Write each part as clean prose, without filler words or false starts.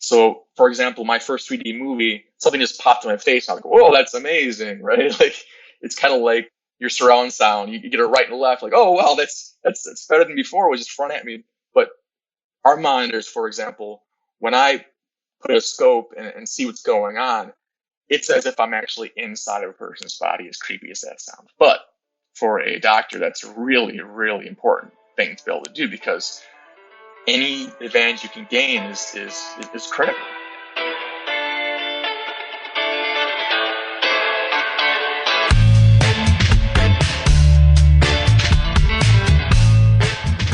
So, for example, my first 3D movie, something just popped in my face. I'm like, whoa, that's amazing, right? Like, it's kind of like your surround sound. You get it right and left, like, oh, wow, that's better than before. It was just front at me. But our monitors, for example, when I put a scope and see what's going on, it's as if I'm actually inside of a person's body, as creepy as that sounds. But for a doctor, that's really, really important thing to be able to do, because any advantage you can gain is critical.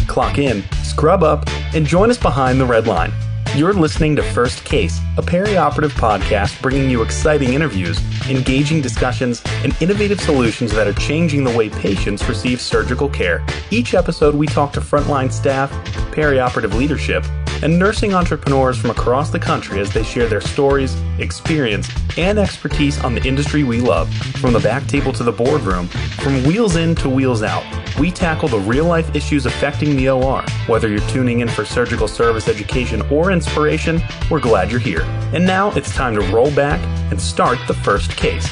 Clock in, scrub up, and join us behind the red line. You're listening to First Case, a perioperative podcast bringing you exciting interviews, engaging discussions, and innovative solutions that are changing the way patients receive surgical care. Each episode, we talk to frontline staff, perioperative leadership, and nursing entrepreneurs from across the country as they share their stories, experience, and expertise on the industry we love. From the back table to the boardroom, from wheels in to wheels out, we tackle the real-life issues affecting the OR. Whether you're tuning in for surgical service education or inspiration, we're glad you're here. And now it's time to roll back and start the first case.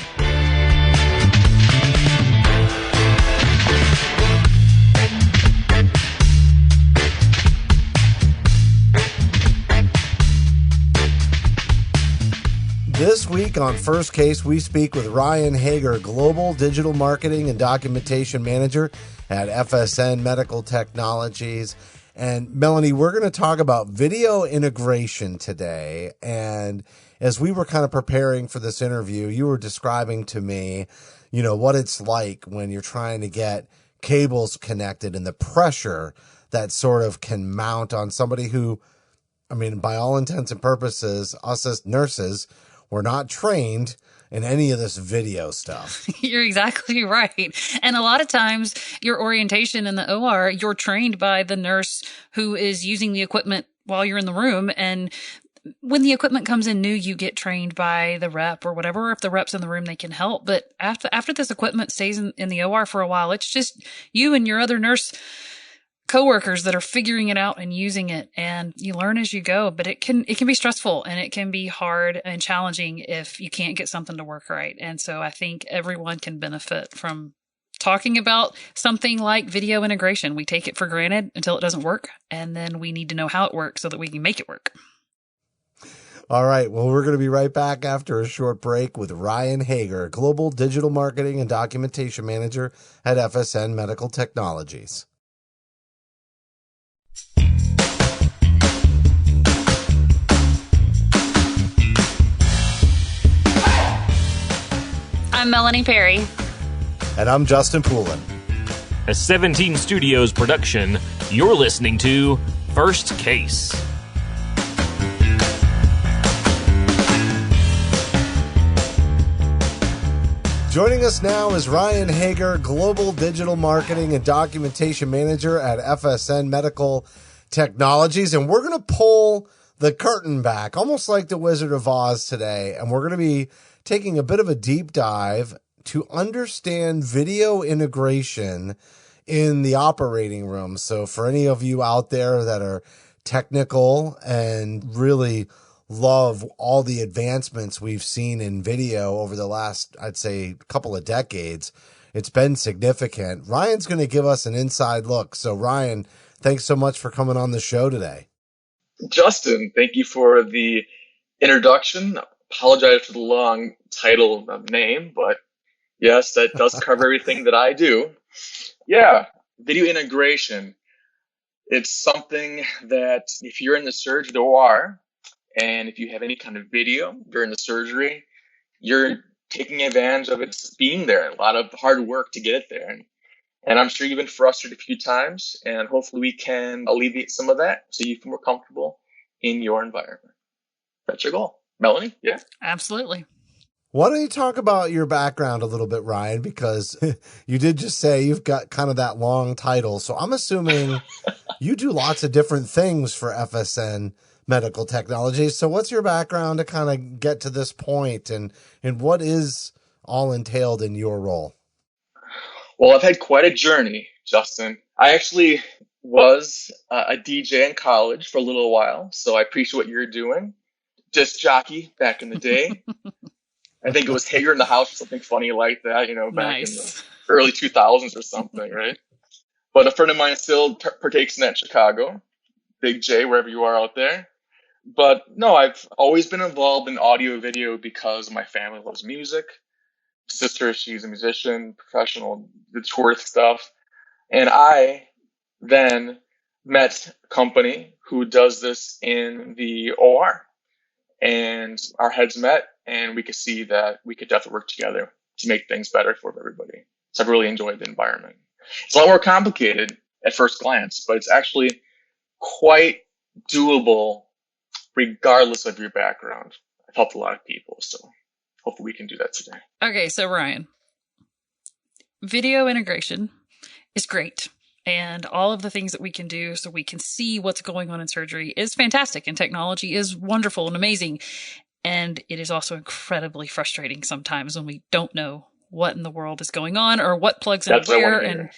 This week on First Case, we speak with Ryan Hager, Global Digital Marketing and Documentation Manager at FSN Medical Technologies. And Melanie, we're going to talk about video integration today. And as we were kind of preparing for this interview, you were describing to me, what it's like when you're trying to get cables connected and the pressure that sort of can mount on somebody who, by all intents and purposes, us as nurses, we're not trained in any of this video stuff. You're exactly right. And a lot of times your orientation in the OR, you're trained by the nurse who is using the equipment while you're in the room. And when the equipment comes in new, you get trained by the rep or whatever. If the rep's in the room, they can help. But after this equipment stays in the OR for a while, it's just you and your other nurse coworkers that are figuring it out and using it, and you learn as you go. But it can be stressful and it can be hard and challenging if you can't get something to work right. And so I think everyone can benefit from talking about something like video integration. We take it for granted until it doesn't work, and then we need to know how it works so that we can make it work. All right. Well, we're going to be right back after a short break with Ryan Hager, Global Digital Marketing and Documentation Manager at FSN Medical Technologies. I'm Melanie Perry. And I'm Justin Poulin. A 17 Studios production, you're listening to First Case. Joining us now is Ryan Hager, Global Digital Marketing and Documentation Manager at FSN Medical Technologies. And we're going to pull the curtain back, almost like the Wizard of Oz today. And we're going to be taking a bit of a deep dive to understand video integration in the operating room. So for any of you out there that are technical and really love all the advancements we've seen in video over the last, I'd say, couple of decades, it's been significant. Ryan's going to give us an inside look. So Ryan, thanks so much for coming on the show today. Justin, thank you for the introduction. Apologize for the long title of name, but yes, that does cover everything that I do. Yeah, video integration. It's something that if you're in the surgery OR and if you have any kind of video during the surgery, you're taking advantage of it being there. A lot of hard work to get it there. And I'm sure you've been frustrated a few times, and hopefully we can alleviate some of that so you feel more comfortable in your environment. That's your goal. Melanie? Yeah. Absolutely. Why don't you talk about your background a little bit, Ryan? Because you did just say you've got kind of that long title. So I'm assuming you do lots of different things for FSN Medical Technologies. So what's your background to kind of get to this point, and what is all entailed in your role? Well, I've had quite a journey, Justin. I actually was a DJ in college for a little while, so I appreciate what you're doing. disc jockey back in the day. I think it was Hager in the House or something funny like that, back in the early 2000s or something, right? But a friend of mine still partakes in that in Chicago. Big J, wherever you are out there. But no, I've always been involved in audio video because my family loves music. Sister, she's a musician, professional, the tour stuff. And I then met a company who does this in the OR. And our heads met, and we could see that we could definitely work together to make things better for everybody. So I've really enjoyed the environment. It's a lot more complicated at first glance, but it's actually quite doable regardless of your background. I've helped a lot of people, so hopefully we can do that today. Okay, so Ryan, video integration is great. And all of the things that we can do so we can see what's going on in surgery is fantastic. And technology is wonderful and amazing. And it is also incredibly frustrating sometimes when we don't know what in the world is going on or what plugs in where and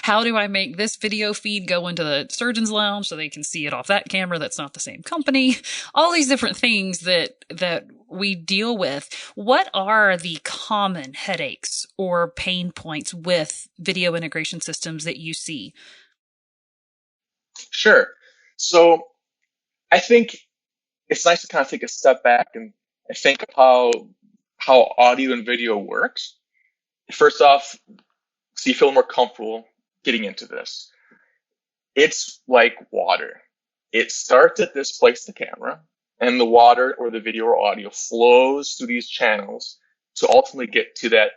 how do I make this video feed go into the surgeon's lounge so they can see it off that camera that's not the same company. All these different things that we deal with. What are the common headaches or pain points with video integration systems that you see? Sure. So I think it's nice to kind of take a step back and think of how audio and video works. First off, so you feel more comfortable getting into this. It's like water. It starts at this place, the camera, and the water or the video or audio flows through these channels to ultimately get to that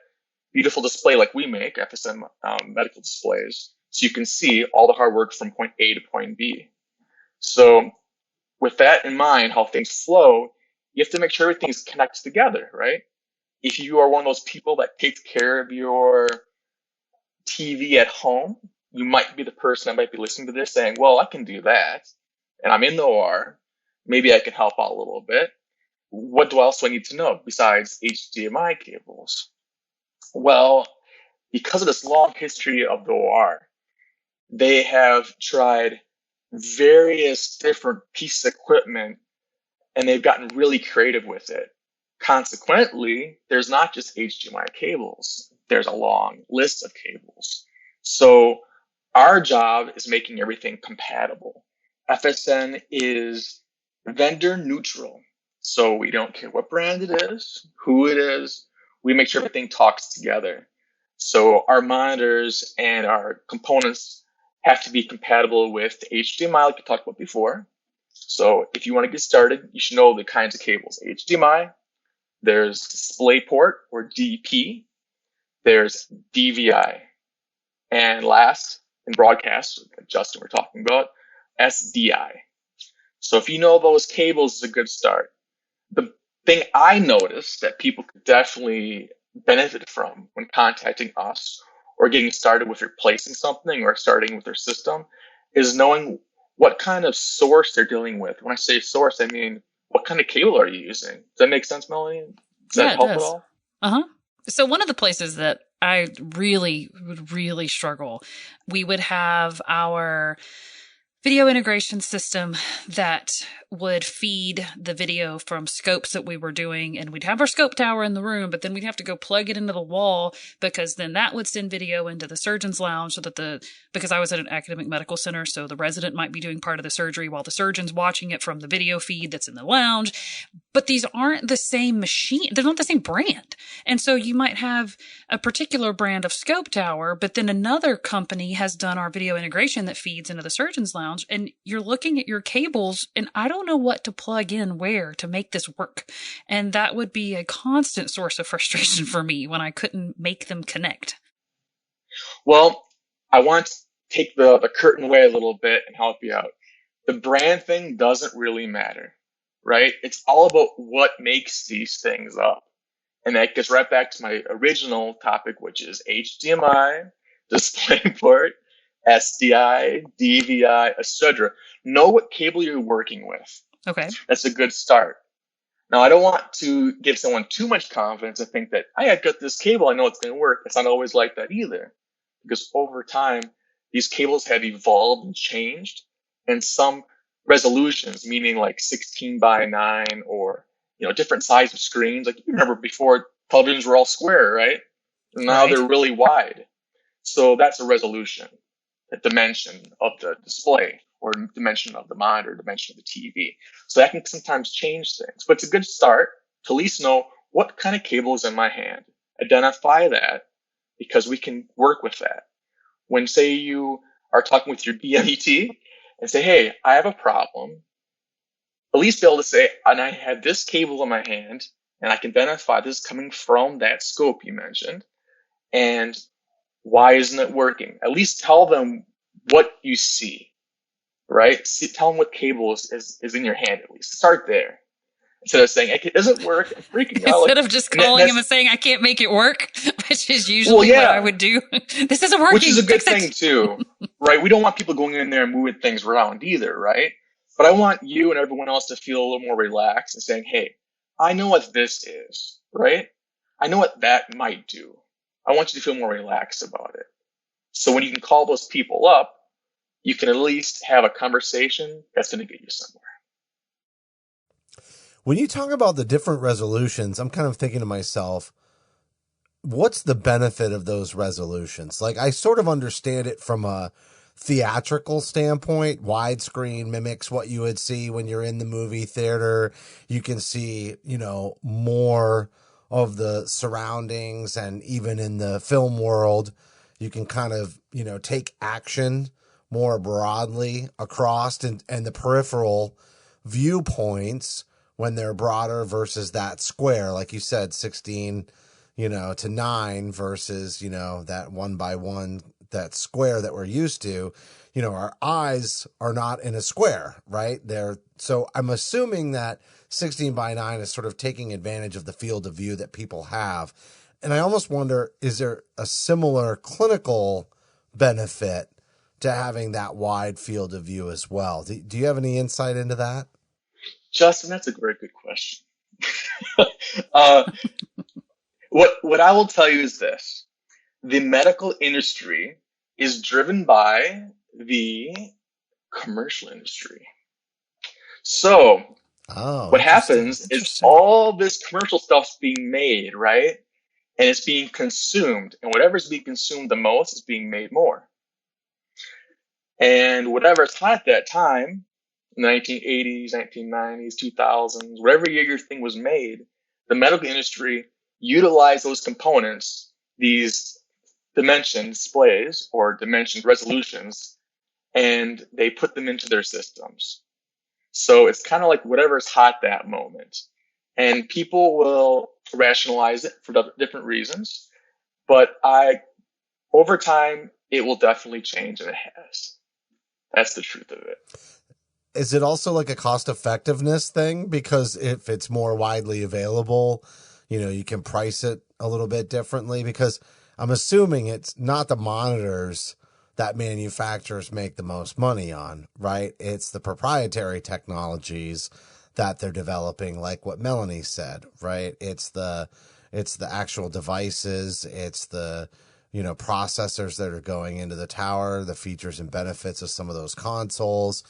beautiful display like we make, FSN medical displays, so you can see all the hard work from point A to point B. So with that in mind, how things flow, you have to make sure everything's connected together, right? If you are one of those people that takes care of your TV at home, you might be the person that might be listening to this saying, well, I can do that. And I'm in the OR. Maybe I can help out a little bit. What else do I need to know besides HDMI cables? Well, because of this long history of the OR, they have tried various different pieces of equipment and they've gotten really creative with it. Consequently, there's not just HDMI cables. There's a long list of cables. So our job is making everything compatible. FSN is vendor neutral. So we don't care what brand it is, who it is. We make sure everything talks together. So our monitors and our components have to be compatible with HDMI, like we talked about before. So if you want to get started, you should know the kinds of cables. HDMI, there's DisplayPort or DP, there's DVI, and last in broadcast, like Justin we're talking about, SDI. So if you know those cables, is a good start. The thing I noticed that people could definitely benefit from when contacting us or getting started with replacing something or starting with their system is knowing what kind of source they're dealing with. When I say source, I mean, what kind of cable are you using? Does that make sense, Melanie? Does that help at all? Uh-huh. So one of the places that I would really struggle, we would have our video integration system that would feed the video from scopes that we were doing, and we'd have our scope tower in the room, but then we'd have to go plug it into the wall because then that would send video into the surgeon's lounge so that because I was at an academic medical center, so the resident might be doing part of the surgery while the surgeon's watching it from the video feed that's in the lounge. But these aren't the same machine. They're not the same brand. And so you might have a particular brand of scope tower, but then another company has done our video integration that feeds into the surgeon's lounge, and you're looking at your cables and I don't know what to plug in where to make this work. And that would be a constant source of frustration for me when I couldn't make them connect. Well, I want to take the curtain away a little bit and help you out. The brand thing doesn't really matter, right? It's all about what makes these things up. And that gets right back to my original topic, which is HDMI, DisplayPort, SDI, DVI, etc. Know what cable you're working with. Okay. That's a good start. Now, I don't want to give someone too much confidence and think that, hey, I got this cable, I know it's going to work. It's not always like that either. Because over time, these cables have evolved and changed. And some resolutions, meaning like 16 by 9 or, different size of screens. Like, you remember before televisions were all square, right? And now Right. they're really wide. So that's a resolution, a dimension of the display or dimension of the monitor, dimension of the TV. So that can sometimes change things, but it's a good start to at least know what kind of cable is in my hand. Identify that, because we can work with that. When, say, you are talking with your DMET and say, hey, I have a problem, at least be able to say, and I have this cable in my hand, and I can identify this coming from that scope you mentioned, and why isn't it working? At least tell them what you see, right? Tell them what cable is in your hand, at least. Start there. Instead of saying, it doesn't work, I'm freaking out. Instead of just calling him and saying, I can't make it work, which is usually what I would do. This isn't working. Which is a good Fix it. thing, too, right? We don't want people going in there and moving things around either, right? But I want you and everyone else to feel a little more relaxed and saying, hey, I know what this is, right? I know what that might do. I want you to feel more relaxed about it. So when you can call those people up, you can at least have a conversation that's going to get you somewhere. When you talk about the different resolutions, I'm kind of thinking to myself, what's the benefit of those resolutions? Like, I sort of understand it from a theatrical standpoint. Widescreen mimics what you would see when you're in the movie theater. You can see, more of the surroundings, and even in the film world, you can kind of, take action more broadly across, and the peripheral viewpoints when they're broader versus that square, like you said, 16, to 9 versus, that 1 by 1, that square that we're used to. Our eyes are not in a square, right? So I'm assuming that 16 by 9 is sort of taking advantage of the field of view that people have. And I almost wonder, is there a similar clinical benefit to having that wide field of view as well? Do you have any insight into that? Justin, that's a very good question. What I will tell you is this. The medical industry is driven by the commercial industry. So what happens is all this commercial stuff's being made, right? And it's being consumed. And whatever's being consumed the most is being made more. And whatever's hot at that time, 1980s, 1990s, 2000s, whatever year your thing was made, the medical industry utilized those components, these dimension displays or dimension resolutions, and they put them into their systems. So it's kind of like whatever's hot that moment. And people will rationalize it for different reasons, but over time, it will definitely change, and it has. That's the truth of it. Is it also like a cost effectiveness thing? Because if it's more widely available, you can price it a little bit differently, because I'm assuming it's not the monitors that manufacturers make the most money on, right? It's the proprietary technologies that they're developing, like what Melanie said, right? It's the actual devices. It's the, processors that are going into the tower, the features and benefits of some of those consoles.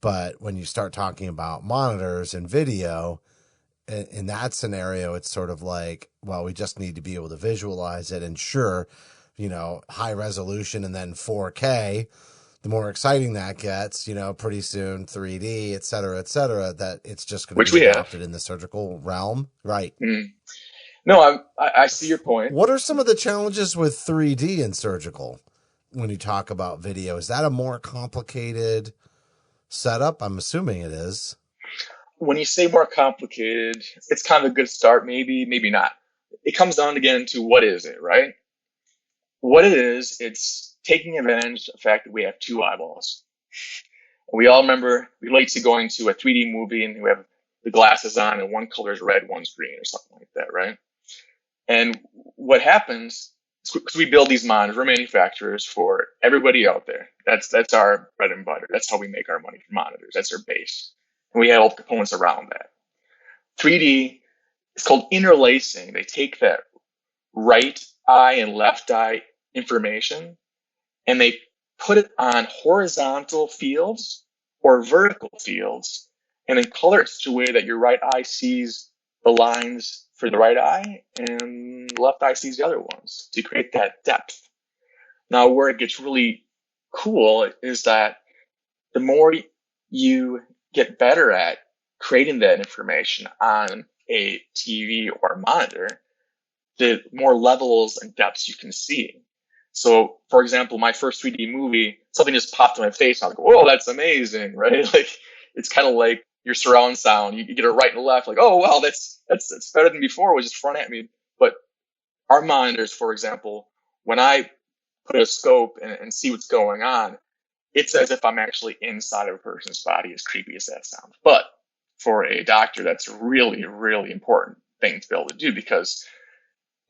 But when you start talking about monitors and video, in that scenario, it's sort of like, well, we just need to be able to visualize it. And sure, high resolution and then 4K, the more exciting that gets, pretty soon 3D, et cetera, that it's just going to be adopted in the surgical realm. Right. Mm. No, I see your point. What are some of the challenges with 3D in surgical when you talk about video? Is that a more complicated setup? I'm assuming it is. When you say more complicated, it's kind of a good start, maybe not. It comes down again to what is it, right? What it is, it's taking advantage of the fact that we have two eyeballs. We all relate to going to a 3D movie and we have the glasses on and one color is red, one's green or something like that, right? And what happens is, because we build these monitors, we're manufacturers for everybody out there. That's our bread and butter. That's how we make our money for monitors. That's our base. And we have all the components around that. 3D is called interlacing. They take that right eye and left eye information and they put it on horizontal fields or vertical fields, and then color it such a way that your right eye sees the lines for the right eye and the left eye sees the other ones to create that depth. Now, where it gets really cool is that the more you get better at creating that information on a TV or monitor, the more levels and depths you can see. So, for example, my first 3D movie, something just popped in my face. And I was like, whoa, that's amazing, right? Like, it's kind of like your surround sound. You get it right and left, like, oh, wow, that's better than before. It was just front at me. But our monitors, for example, when I put a scope and see what's going on, it's as if I'm actually inside of a person's body, as creepy as that sounds. But for a doctor, that's a really, really important thing to be able to do, because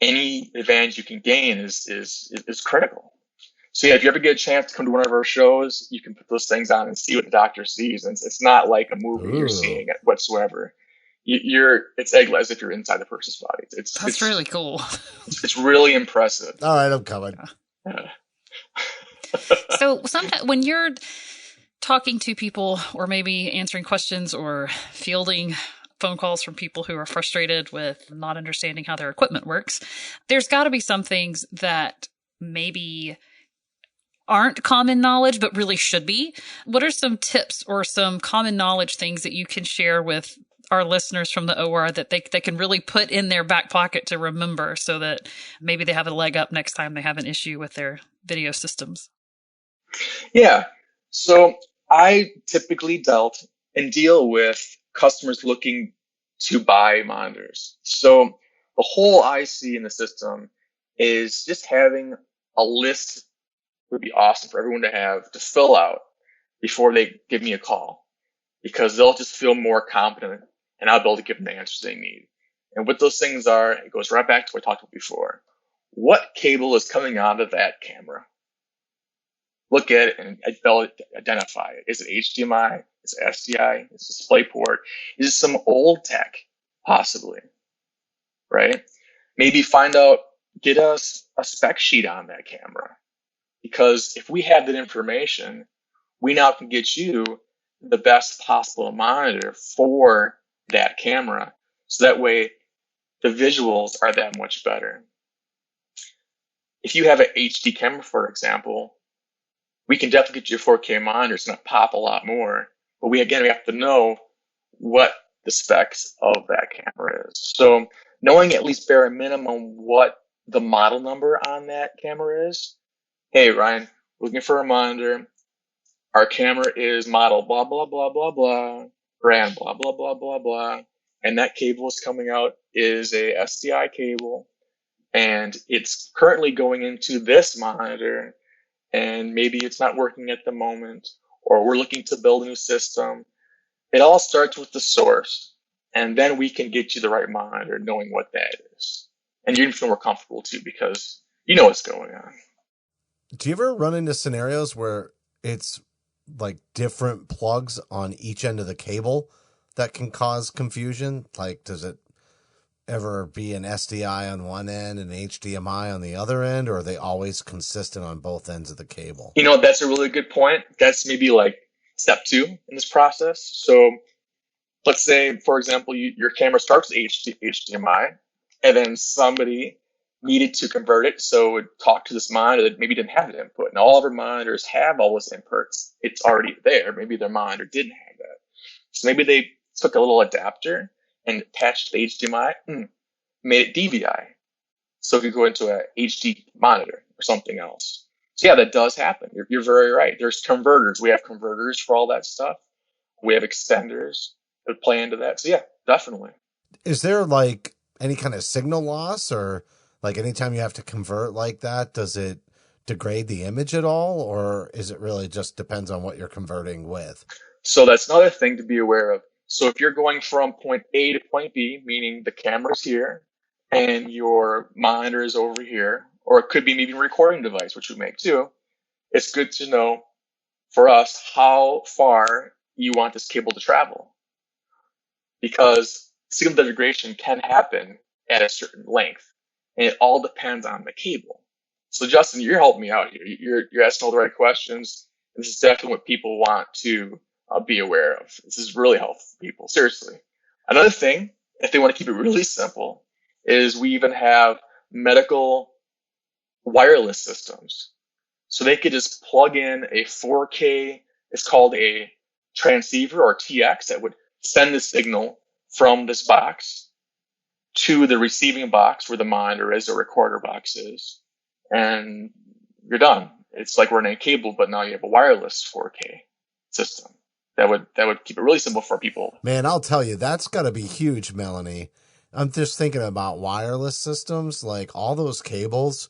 any advantage you can gain is critical. So yeah, if you ever get a chance to come to one of our shows, you can put those things on and see what the doctor sees. And it's not like a movie you're seeing it whatsoever. It's as if you're inside the person's body. That's really cool. It's really impressive. All right, I'm coming. Yeah. So sometimes when you're talking to people, or maybe answering questions or fielding phone calls from people who are frustrated with not understanding how their equipment works, there's got to be some things that maybe aren't common knowledge, but really should be. What are some tips or some common knowledge things that you can share with our listeners from the OR that they can really put in their back pocket to remember, so that maybe they have a leg up next time they have an issue with their video systems? Yeah. So I typically deal with customers looking to buy monitors. So the whole I see in the system is just having a list would be awesome for everyone to fill out before they give me a call, because they'll just feel more confident and I'll be able to give them the answers they need. And what those things are, it goes right back to what I talked about before. What cable is coming out of that camera? Look at it and identify it. Is it HDMI? Is it SDI? Is it DisplayPort? Is it some old tech? Possibly, right? Maybe get us a spec sheet on that camera. Because if we have that information, we now can get you the best possible monitor for that camera. So that way the visuals are that much better. If you have an HD camera, for example, we can definitely get you a 4K monitor. It's going to pop a lot more. But we have to know what the specs of that camera is. So knowing at least bare minimum what the model number on that camera is. Hey, Ryan, looking for a monitor. Our camera is model blah, blah, blah, blah, blah, brand blah, blah, blah, blah, blah. And that cable is coming out is a SDI cable. And it's currently going into this monitor. And maybe it's not working at the moment, or we're looking to build a new system. It all starts with the source, and then we can get you the right monitor knowing what that is. And you're going to feel more comfortable too, because you know what's going on. Do you ever run into scenarios where it's like different plugs on each end of the cable that can cause confusion? Like, does it ever be an SDI on one end and HDMI on the other end, or are they always consistent on both ends of the cable? That's a really good point. That's maybe like step 2 in this process. So let's say, for example, your camera starts with HDMI, and then somebody needed to convert it. So it would talk to this monitor that maybe didn't have that input. And all of our monitors have all those inputs. It's already there. Maybe their monitor didn't have that. So maybe they took a little adapter and attached the HDMI, made it DVI. So if you go into a HD monitor or something else. So yeah, that does happen. You're very right. There's converters. We have converters for all that stuff. We have extenders that play into that. So yeah, definitely. Is there like any kind of signal loss, or like anytime you have to convert like that, does it degrade the image at all? Or is it really just depends on what you're converting with? So that's another thing to be aware of. So if you're going from point A to point B, meaning the camera's here and your monitor is over here, or it could be maybe a recording device, which we make too, it's good to know for us how far you want this cable to travel. Because signal degradation can happen at a certain length, and it all depends on the cable. So Justin, you're helping me out here. You're asking all the right questions. This is definitely what people want to be aware of. This is really helpful for people, seriously. Another thing, if they want to keep it really simple, is we even have medical wireless systems. So they could just plug in a 4K, it's called a transceiver or TX, that would send the signal from this box to the receiving box where the monitor is or recorder box is. And you're done. It's like running a cable, but now you have a wireless 4K system. That would keep it really simple for people. Man, I'll tell you, that's got to be huge, Melanie. I'm just thinking about wireless systems, like all those cables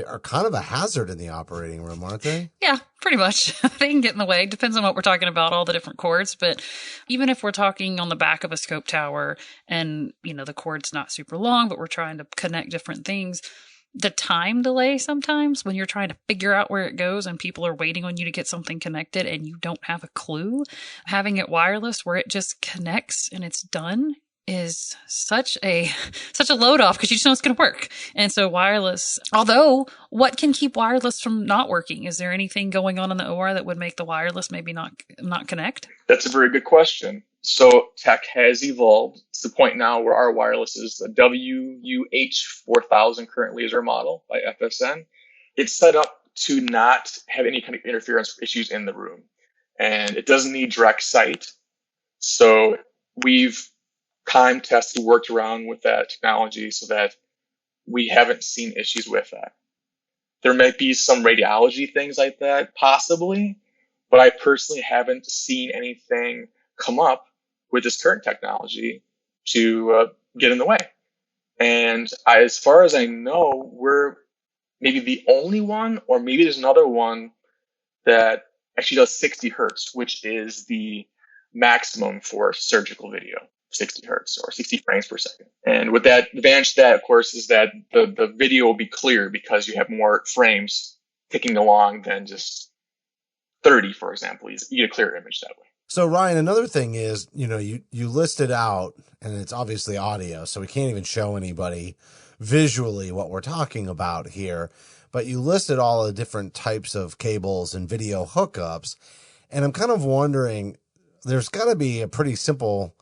are kind of a hazard in the operating room, aren't they? Yeah, pretty much. They can get in the way. Depends on what we're talking about, all the different cords. But even if we're talking on the back of a scope tower and, the cord's not super long, but we're trying to connect different things, the time delay sometimes when you're trying to figure out where it goes and people are waiting on you to get something connected and you don't have a clue, having it wireless where it just connects and it's done is such a load off because you just know it's going to work. And so wireless, although what can keep wireless from not working? Is there anything going on in the OR that would make the wireless maybe not connect? That's a very good question. So tech has evolved to the point now where our wireless is the WUH4000 currently is our model by FSN. It's set up to not have any kind of interference issues in the room. And it doesn't need direct sight. So we've time tested, worked around with that technology so that we haven't seen issues with that. There might be some radiology things like that, possibly, but I personally haven't seen anything come up with this current technology to get in the way. And as far as I know, we're maybe the only one, or maybe there's another one that actually does 60 hertz, which is the maximum for surgical video. 60 hertz or 60 frames per second. And with that, the advantage to that, of course, is that the video will be clear because you have more frames ticking along than just 30, for example. You get a clear image that way. So Ryan, another thing is, you listed out, and it's obviously audio, so we can't even show anybody visually what we're talking about here, but you listed all the different types of cables and video hookups. And I'm kind of wondering, there's got to be a pretty simple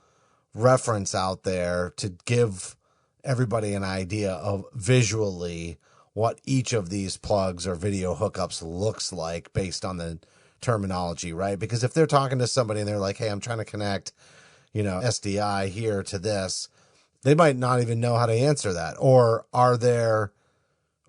reference out there to give everybody an idea of visually what each of these plugs or video hookups looks like based on the terminology, right? Because if they're talking to somebody and they're like, hey, I'm trying to connect, SDI here to this, they might not even know how to answer that. Or are there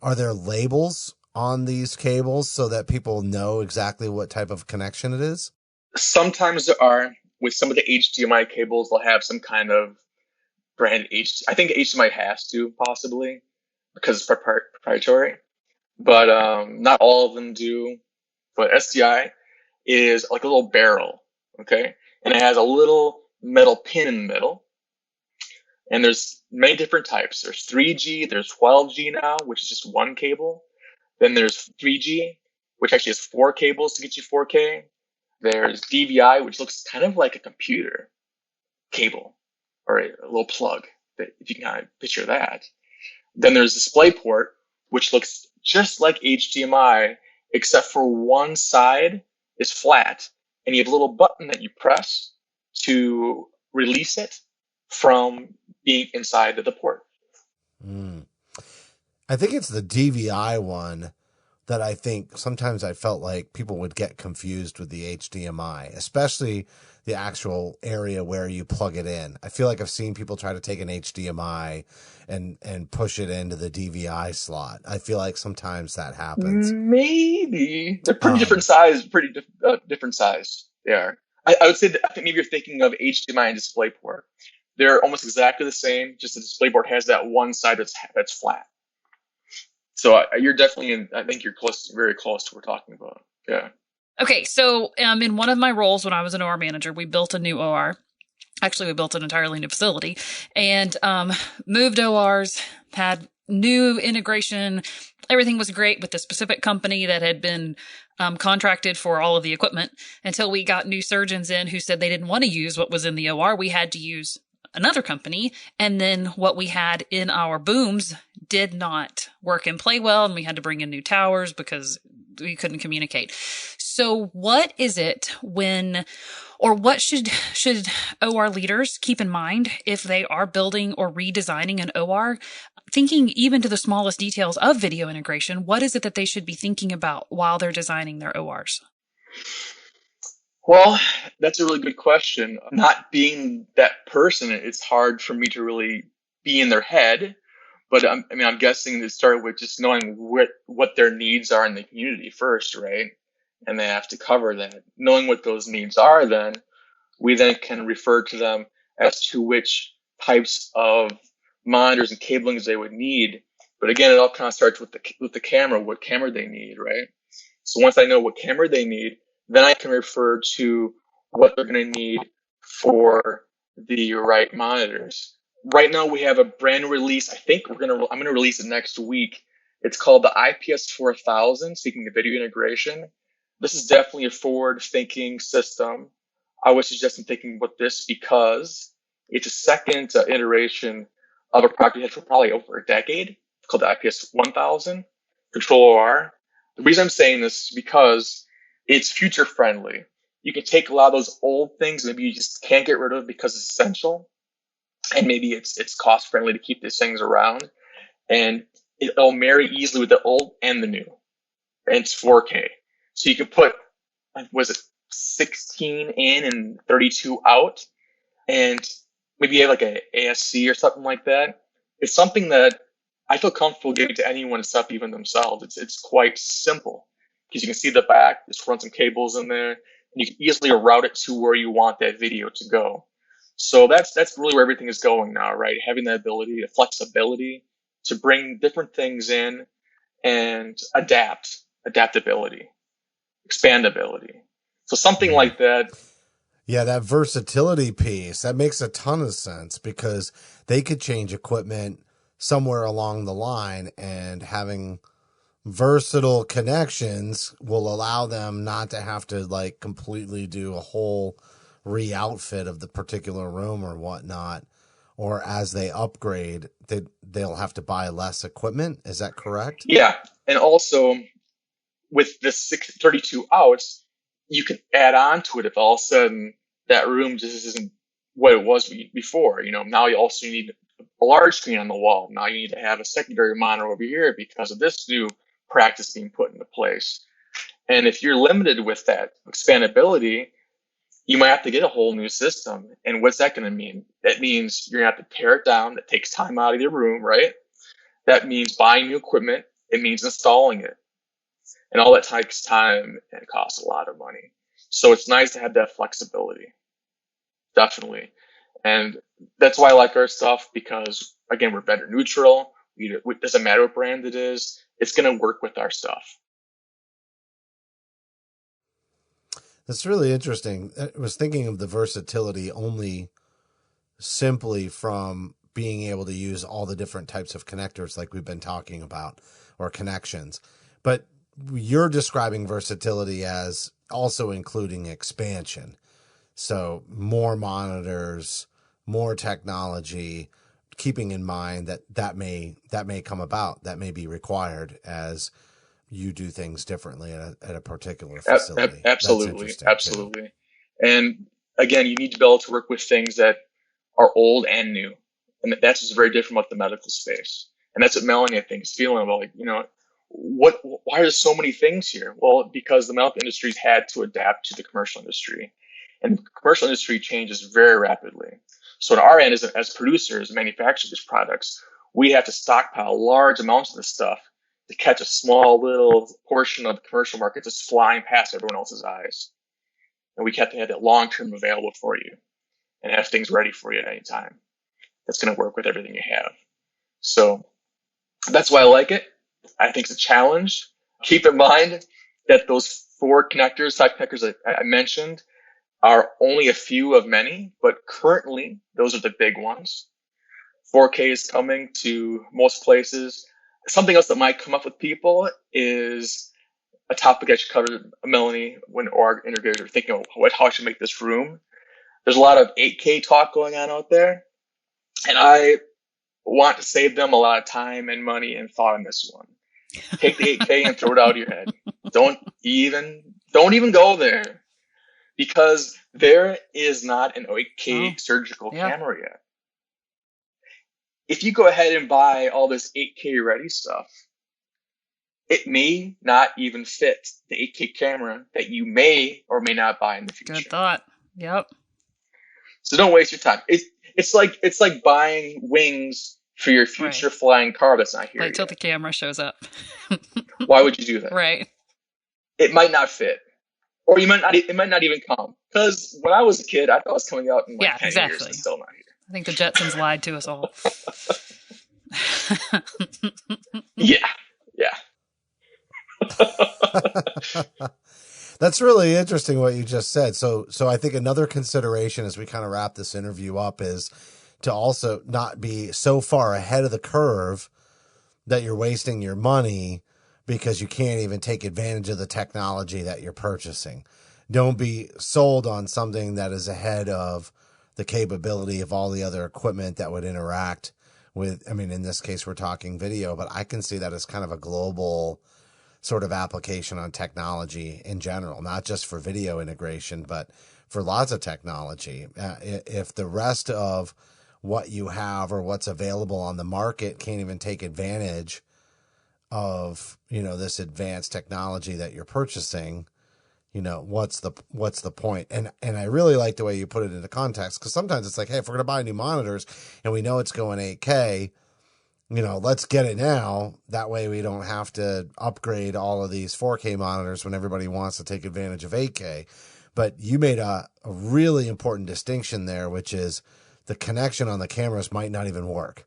labels on these cables so that people know exactly what type of connection it is? Sometimes there are. With some of the HDMI cables, they'll have some kind of brand I think HDMI has to, possibly, because it's proprietary. But not all of them do. But SDI is like a little barrel, okay? And it has a little metal pin in the middle. And there's many different types. There's 3G, there's 12G now, which is just one cable. Then there's 3G, which actually has 4 cables to get you 4K. There's DVI, which looks kind of like a computer cable or a little plug, if you can kind of picture that. Then there's DisplayPort, which looks just like HDMI, except for one side is flat, and you have a little button that you press to release it from being inside of the port. I think it's the DVI one that I think sometimes I felt like people would get confused with the HDMI, especially the actual area where you plug it in. I feel like I've seen people try to take an HDMI and push it into the DVI slot. I feel like sometimes that happens. Maybe. They're pretty different size, different size. They are. I would say that I think maybe you're thinking of HDMI and DisplayPort. They're almost exactly the same, just the DisplayPort has that one side that's flat. So you're definitely I think you're very close to what we're talking about. Yeah. Okay, so in one of my roles when I was an OR manager, we built a new OR. Actually, we built an entirely new facility and moved ORs, had new integration. Everything was great with the specific company that had been contracted for all of the equipment until we got new surgeons in who said they didn't want to use what was in the OR. We had to use another company. And then what we had in our booms did not work and play well. And we had to bring in new towers because we couldn't communicate. So what is it when Or what should OR leaders keep in mind if they are building or redesigning an OR? Thinking even to the smallest details of video integration, what is it that they should be thinking about while they're designing their ORs? Well, that's a really good question. Not being that person, it's hard for me to really be in their head. But I'm guessing it started with just knowing what their needs are in the community first, right? And they have to cover that. Knowing what those needs are, then we then can refer to them as to which types of monitors and cablings they would need. But again, it all kind of starts with the camera, what camera they need, right? So once I know what camera they need, then I can refer to what they're going to need for the right monitors. Right now we have a brand new release. I think I'm going to release it next week. It's called the IPS 4000, speaking of video integration. This is definitely a forward-thinking system. I would suggest thinking about this because it's a second iteration of a product we had for probably over a decade called the IPS 1000 Control OR. The reason I'm saying this is because it's future friendly. You can take a lot of those old things maybe you just can't get rid of because it's essential, and maybe it's cost friendly to keep these things around, and it'll marry easily with the old and the new. And it's 4K, so you can put 16 in and 32 out, and maybe you have like a ASC or something like that. It's something that I feel comfortable giving to anyone except even themselves. It's quite simple because you can see the back, just run some cables in there, and you can easily route it to where you want that video to go. So that's really where everything is going now, right? Having the ability, the flexibility to bring different things in and adaptability, expandability. So something like that. Yeah, that versatility piece, that makes a ton of sense because they could change equipment somewhere along the line, and having versatile connections will allow them not to have to like completely do a whole re-outfit of the particular room or whatnot. Or as they upgrade, they'll have to buy less equipment. Is that correct? Yeah. And also with the 632 outs, you can add on to it if all of a sudden that room just isn't what it was before. Now you also need a large screen on the wall. Now you need to have a secondary monitor over here because of this new practice being put into place. And if you're limited with that expandability, you might have to get a whole new system. And what's that going to mean? That means you're going to have to tear it down. That takes time out of your room, right? That means buying new equipment. It means installing it. And all that takes time and costs a lot of money. So it's nice to have that flexibility. Definitely. And that's why I like our stuff because, again, we're vendor neutral. It doesn't matter what brand it is. It's going to work with our stuff. That's really interesting. I was thinking of the versatility only simply from being able to use all the different types of connectors like we've been talking about, or connections. But you're describing versatility as also including expansion. So more monitors, more technology, keeping in mind that may come about, that may be required as you do things differently at a particular facility. Absolutely. And again, you need to be able to work with things that are old and new. And that's just very different about the medical space. And that's what Melanie, I think, is feeling about, why are there so many things here? Well, because the medical industry's had to adapt to the commercial industry. And the commercial industry changes very rapidly. So on our end, as producers, manufacturers of these products, we have to stockpile large amounts of this stuff to catch a small little portion of the commercial market just flying past everyone else's eyes. And we have to have that long-term available for you and have things ready for you at any time. That's going to work with everything you have. So that's why I like it. I think it's a challenge. Keep in mind that those 4 connectors, type connectors that I mentioned, are only a few of many, but currently those are the big ones. 4K is coming to most places. Something else that might come up with people is a topic I should cover, Melanie, when our integrators are thinking of how I should make this room. There's a lot of 8K talk going on out there, and I want to save them a lot of time and money and thought on this one. Take the 8K and throw it out of your head. Don't even go there. because there is not an 8K Oh, surgical yeah. camera yet. If you go ahead and buy all this 8K ready stuff, it may not even fit the 8K camera that you may or may not buy in the Good future. thought. Yep. So don't waste your time. It's like buying wings for your future Right. flying car that's not here Wait till yet. the camera shows up. Why would you do that? Right. It might not fit, or you might not. It might not even come. Because when I was a kid, I thought it was coming out in like Yeah, 10 years. exactly. It's still not here. I think the Jetsons lied to us all. Yeah, yeah. That's really interesting what you just said. So I think another consideration as we kind of wrap this interview up is to also not be so far ahead of the curve that you're wasting your money because you can't even take advantage of the technology that you're purchasing. Don't be sold on something that is ahead of the capability of all the other equipment that would interact with, I mean, in this case, we're talking video, but I can see that as kind of a global sort of application on technology in general, not just for video integration, but for lots of technology. If the rest of what you have or what's available on the market can't even take advantage of, this advanced technology that you're purchasing, what's the point? And I really like the way you put it into context, because sometimes it's like, hey, if we're going to buy new monitors and we know it's going 8K, let's get it now. That way we don't have to upgrade all of these 4K monitors when everybody wants to take advantage of 8K. But you made a really important distinction there, which is the connection on the cameras might not even work.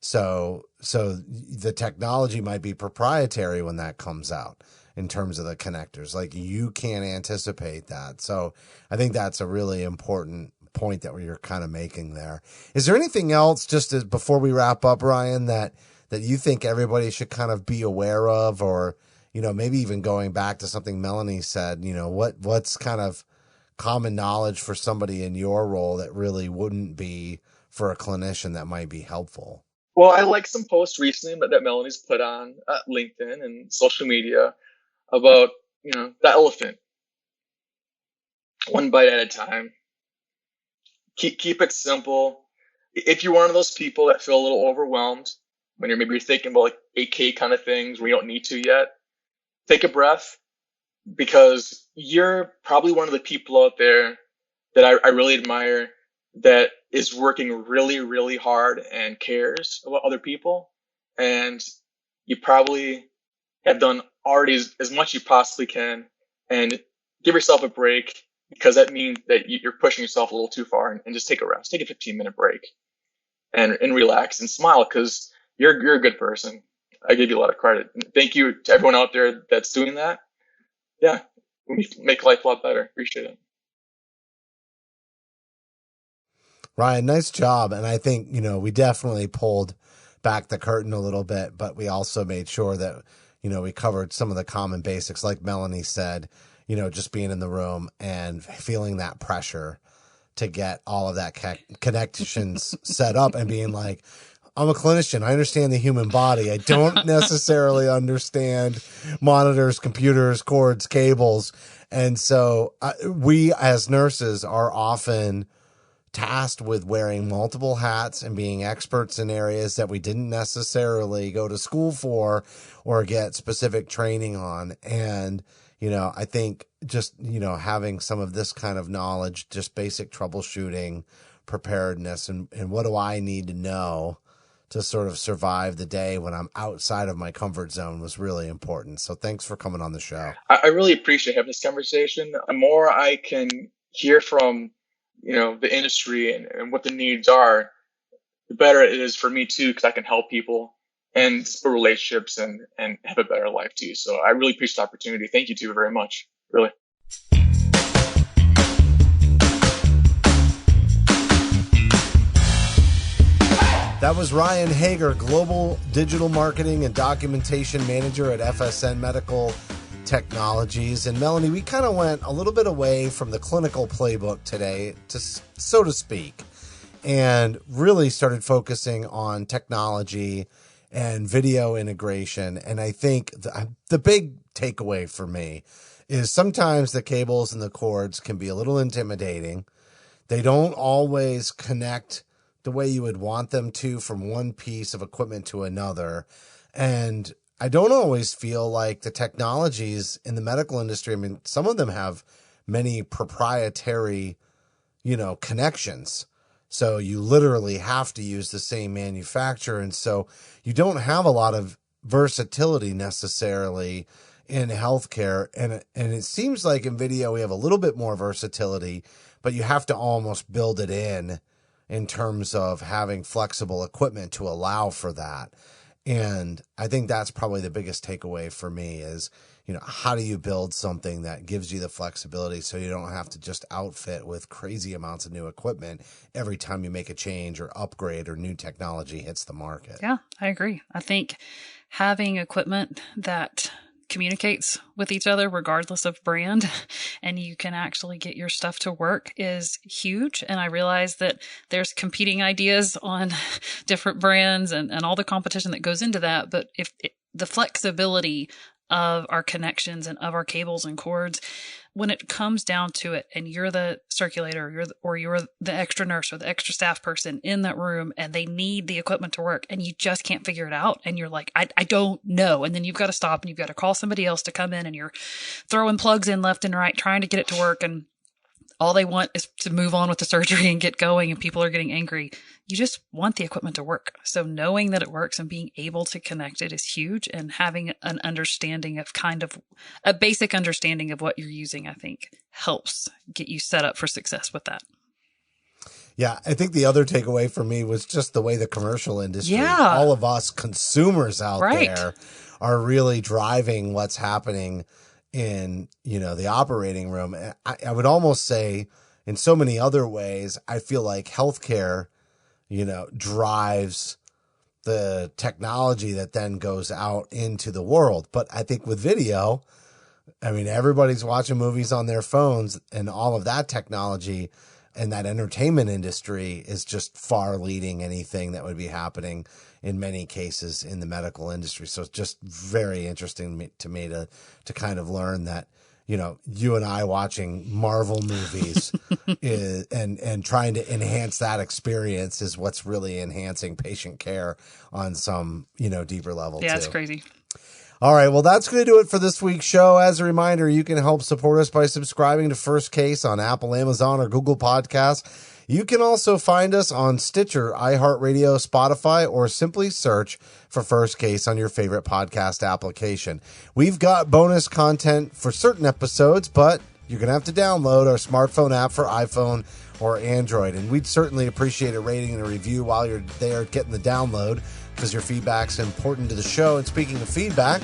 So the technology might be proprietary when that comes out in terms of the connectors. Like, you can't anticipate that. So I think that's a really important point that you're kind of making there. Is there anything else, just as before we wrap up, Ryan, that you think everybody should kind of be aware of, or maybe even going back to something Melanie said, what's kind of common knowledge for somebody in your role that really wouldn't be for a clinician that might be helpful? Well, I like some posts recently that Melanie's put on LinkedIn and social media about the elephant, one bite at a time. Keep it simple. If you're one of those people that feel a little overwhelmed when you're thinking about like 8K kind of things where you don't need to yet, take a breath, because you're probably one of the people out there that I really admire that is working really, really hard and cares about other people. And you probably have done already as much as you possibly can, and give yourself a break, because that means that you're pushing yourself a little too far, and just take a rest, take a 15-minute break and relax and smile, because you're a good person. I give you a lot of credit. And thank you to everyone out there that's doing that. Yeah, we make life a lot better. Appreciate it. Ryan, nice job. And I think, we definitely pulled back the curtain a little bit, but we also made sure that, we covered some of the common basics, like Melanie said, just being in the room and feeling that pressure to get all of that connections set up, and being like, I'm a clinician. I understand the human body. I don't necessarily understand monitors, computers, cords, cables. And so we as nurses are often tasked with wearing multiple hats and being experts in areas that we didn't necessarily go to school for or get specific training on. And, I think just, having some of this kind of knowledge, just basic troubleshooting, preparedness, and what do I need to know to sort of survive the day when I'm outside of my comfort zone was really important. So thanks for coming on the show. I really appreciate having this conversation. The more I can hear from the industry and what the needs are, the better it is for me too, because I can help people and build relationships and have a better life too. So I really appreciate the opportunity. Thank you too very much. Really. That was Ryan Hager, Global Digital Marketing and Documentation Manager at FSN Medical Technologies. And Melanie, we kind of went a little bit away from the clinical playbook today, so to speak, and really started focusing on technology and video integration. And I think the big takeaway for me is sometimes the cables and the cords can be a little intimidating. They don't always connect the way you would want them to from one piece of equipment to another. And I don't always feel like the technologies in the medical industry, I mean, some of them have many proprietary, connections. So you literally have to use the same manufacturer. And so you don't have a lot of versatility necessarily in healthcare. And it seems like in video, we have a little bit more versatility, but you have to almost build it in terms of having flexible equipment to allow for that. And I think that's probably the biggest takeaway for me is, how do you build something that gives you the flexibility so you don't have to just outfit with crazy amounts of new equipment every time you make a change or upgrade or new technology hits the market? Yeah, I agree. I think having equipment that communicates with each other regardless of brand and you can actually get your stuff to work is huge. And I realize that there's competing ideas on different brands and all the competition that goes into that. But if the flexibility of our connections and of our cables and cords, when it comes down to it and you're the circulator you're the extra nurse or the extra staff person in that room and they need the equipment to work and you just can't figure it out and you're like, I don't know. And then you've got to stop and you've got to call somebody else to come in and you're throwing plugs in left and right, trying to get it to work. And all they want is to move on with the surgery and get going and people are getting angry. You just want the equipment to work. So knowing that it works and being able to connect it is huge, and having an understanding of kind of a basic understanding of what you're using, I think helps get you set up for success with that. Yeah, I think the other takeaway for me was just the way the commercial industry, all of us consumers out there are really driving what's happening in, the operating room. I would almost say in so many other ways, I feel like healthcare, drives the technology that then goes out into the world. But I think with video, I mean, everybody's watching movies on their phones and all of that technology and that entertainment industry is just far leading anything that would be happening in many cases in the medical industry. So it's just very interesting to me to kind of learn that, you and I watching Marvel movies and trying to enhance that experience is what's really enhancing patient care on some, deeper level. Yeah, too. it's crazy. All right. Well, that's going to do it for this week's show. As a reminder, you can help support us by subscribing to First Case on Apple, Amazon, or Google Podcasts. You can also find us on Stitcher, iHeartRadio, Spotify, or simply search for First Case on your favorite podcast application. We've got bonus content for certain episodes, but you're going to have to download our smartphone app for iPhone or Android. And we'd certainly appreciate a rating and a review while you're there getting the download, because your feedback's important to the show. And speaking of feedback,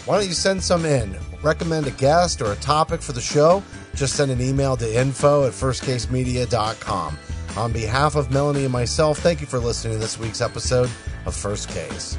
why don't you send some in? Recommend a guest or a topic for the show? Just send an email to info@firstcasemedia.com. On behalf of Melanie and myself, thank you for listening to this week's episode of First Case.